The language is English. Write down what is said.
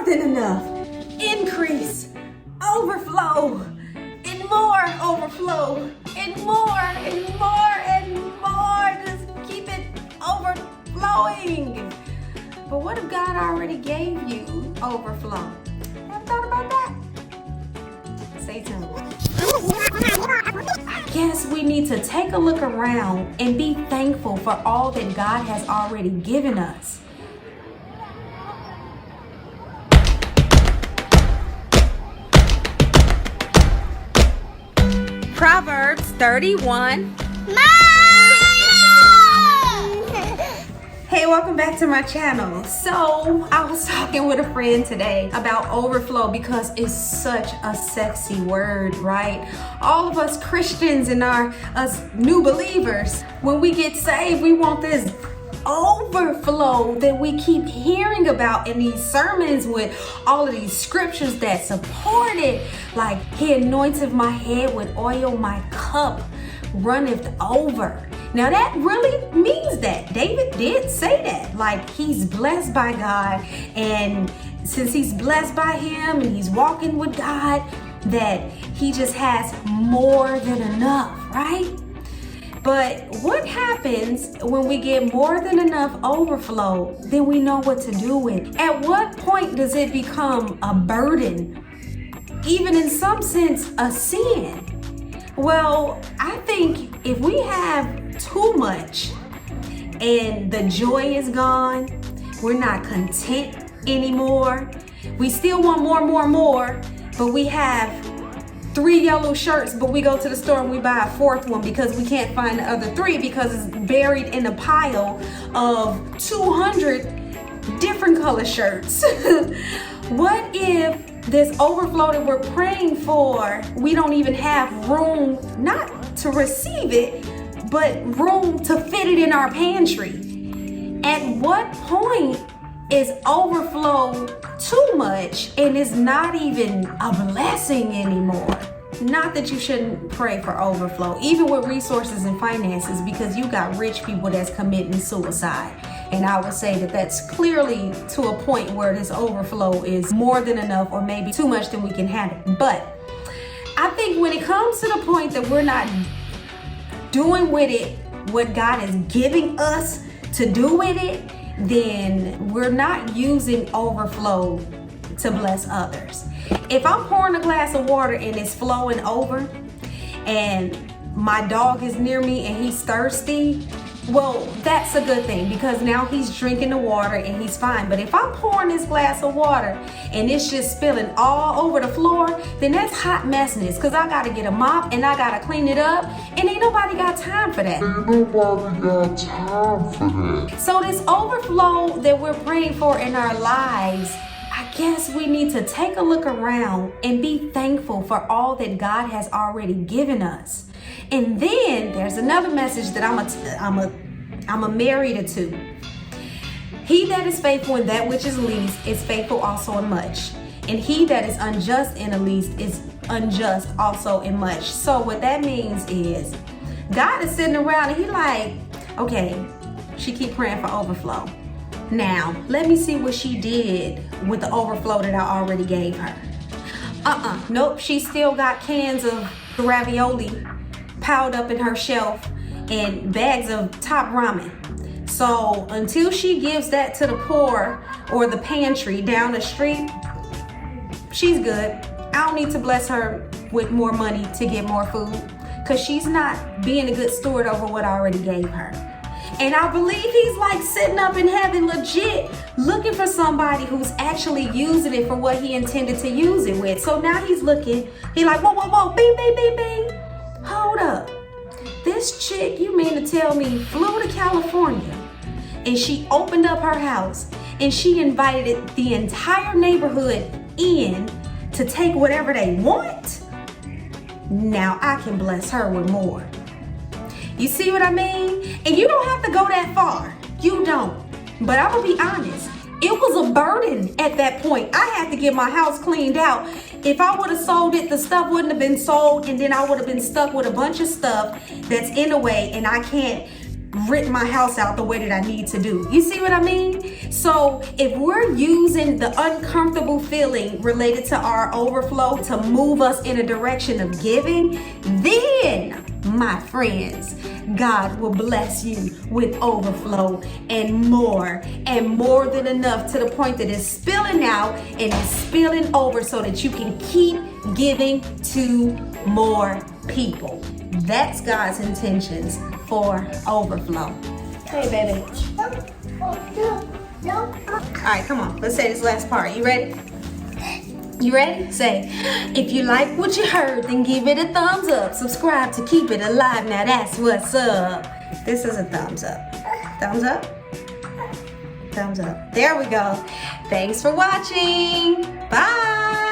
than enough, increase, overflow, and more overflow, and more, and more, and more. Just keep it overflowing. But what if God already gave you overflow? Ever thought about that? Stay tuned. I guess we need to take a look around and be thankful for all that God has already given us. Proverbs 31. Hey, welcome back to my channel. So I was talking with a friend today about overflow because it's such a sexy word, right? All of us Christians and us new believers, when we get saved, we want this overflow that we keep hearing about in these sermons with all of these scriptures that support it. Like, he anointeth my head with oil, my cup runneth over. Now that really means that. David did say that. Like, he's blessed by God, and since he's blessed by him and he's walking with God, that he just has more than enough, right? But what happens when we get more than enough overflow? Then we know what to do with. At what point does it become a burden? Even in some sense, a sin? Well, I think if we have too much and the joy is gone, we're not content anymore. We still want more, but we have 3 yellow shirts, but we go to the store and we buy a 4th one because we can't find the other 3 because it's buried in a pile of 200 different color shirts. What if this overflow that we're praying for, we don't even have room, not to receive it, but room to fit it in our pantry? At what point is overflow too much and it's not even a blessing anymore? Not that you shouldn't pray for overflow, even with resources and finances, because you got rich people that's committing suicide. And I would say that that's clearly to a point where this overflow is more than enough, or maybe too much than we can handle. But I think when it comes to the point that we're not doing with it what God is giving us to do with it, then we're not using overflow to bless others. If I'm pouring a glass of water and it's flowing over, and my dog is near me and he's thirsty, well, that's a good thing because now he's drinking the water and he's fine. But if I'm pouring this glass of water and it's just spilling all over the floor, then that's hot messiness, because I gotta get a mop and I gotta clean it up, and ain't nobody got time for that. So this overflow that we're praying for in our lives, I guess we need to take a look around and be thankful for all that God has already given us. And then there's another message that I'm a marry the two. He that is faithful in that which is least is faithful also in much. And he that is unjust in the least is unjust also in much. So what that means is God is sitting around and he like, okay, she keep praying for overflow. Now, let me see what she did with the overflow that I already gave her. Nope, she still got cans of ravioli piled up in her shelf and bags of top ramen. So until she gives that to the poor or the pantry down the street, she's good. I don't need to bless her with more money to get more food, because she's not being a good steward over what I already gave her. And I believe he's like sitting up in heaven legit looking for somebody who's actually using it for what he intended to use it with. So now he's looking, he like, whoa, bing, bing, bing, bing. Hold up. This chick, you mean to tell me, flew to California and she opened up her house and she invited the entire neighborhood in to take whatever they want? Now I can bless her with more. You see what I mean? And you don't have to go that far. You don't. But I'm gonna be honest, it was a burden at that point. I had to get my house cleaned out. If I would have sold it, the stuff wouldn't have been sold, and then I would have been stuck with a bunch of stuff that's in the way, and I can't rent my house out the way that I need to do. You see what I mean? So if we're using the uncomfortable feeling related to our overflow to move us in a direction of giving, then, my friends, God will bless you with overflow and more than enough, to the point that it's spilling out and it's spilling over so that you can keep giving to more people. That's God's intentions for overflow. Hey, baby. All right, come on. Let's say this last part. You ready? You ready? Say, if you like what you heard, then give it a thumbs up. Subscribe to keep it alive. Now that's what's up. This is a thumbs up. Thumbs up? Thumbs up. There we go. Thanks for watching. Bye.